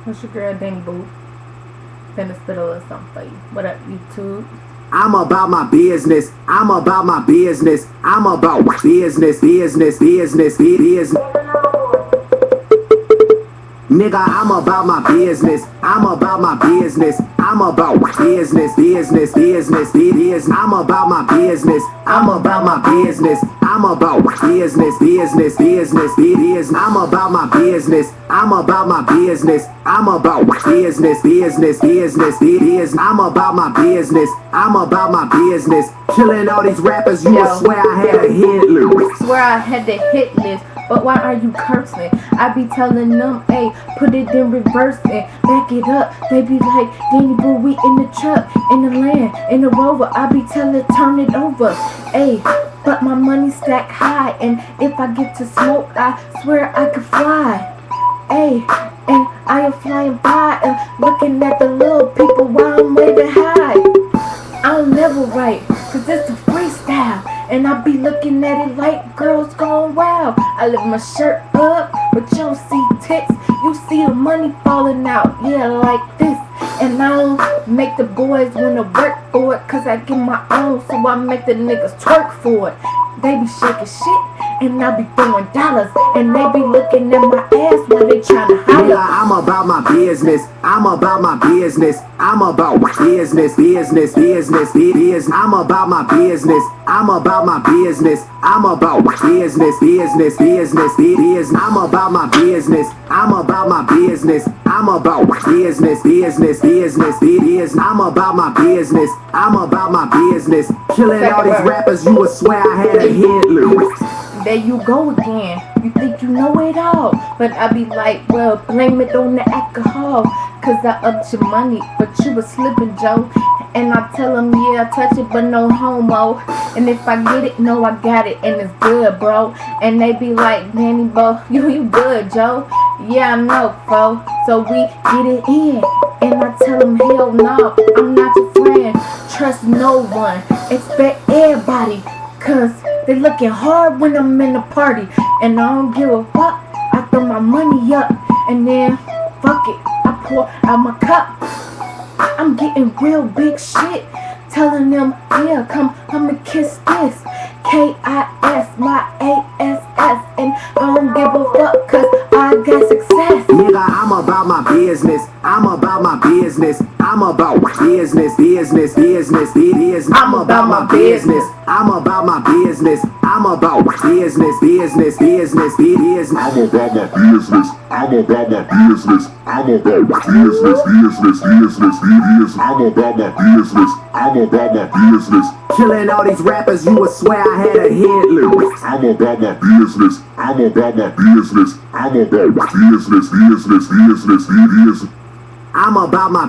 What's your girl, Danny Boo? Finna spittle or something for you. What up, YouTube? I'm about my business. I'm about my business. I'm about business. Nigga, I'm about my business. I'm about my business. I'm about business. I'm about my business. I'm about my business. I'm about business. I'm about my business. I'm about my business. I'm about business. I'm about my business. I'm about my business. Killing all these rappers, you would swear I had a hit list. Swear I had the hit list. But why are you cursing? I be telling them, hey, put it in reverse and back it up. They be like, Danny Boo, we in the truck, in the land, in the Rover. I be telling, turn it over. Hey, but my money stack high, and if I get to smoke, I swear I could fly. Hey, and I am flying by, looking at the little people while I'm waving high. I'll never write, cause it's a freestyle. And I be looking at it like girls gone wild. I lift my shirt up, but you don't see tits. You see the money falling out, yeah, like this. And I don't make the boys wanna work for it, cause I get my own, so I make the niggas twerk for it. They be shaking shit, and I be throwing dollars, and they be looking at my ass while they tryna holler. Nigga, I'm about my business. I'm about my business. I'm about business. I'm about my business. I'm about my business. I'm about business. I'm about my business. I'm about my business. I'm about business. I'm about my business. I'm about my business. Killing all these rappers, you would swear I had a hit list. There you go again. You think you know it all, but I be like, well, blame it on the alcohol, cause I upped your money, but you was slipping, Joe. And I tell them, yeah, I touch it, but no homo. And if I get it, no, I got it, and it's good, bro. And they be like, Danny Boo, you good, Joe. Yeah, I know, bro. So we get it in. And I tell them, hell no, I'm not your friend. Trust no one, expect everybody, cause they looking hard when I'm in the party. And I don't give a fuck, I throw my money up, and then, fuck it, I pour out my cup. I'm getting real big shit, telling them, yeah, come and kiss this. K-I-S, my A-S-S, and I don't give a fuck, cause I got success. Nigga, I'm about my business. I'm about my business. I'm about business. I'm about my business. I'm about my business. I'm about business. I'm about my business. I'm about my business. I'm about business. I'm about my business. I'm about my business. Killing all these rappers, you would swear I had a hit list. I'm about my business. I'm about my business. I'm about business. I'm about my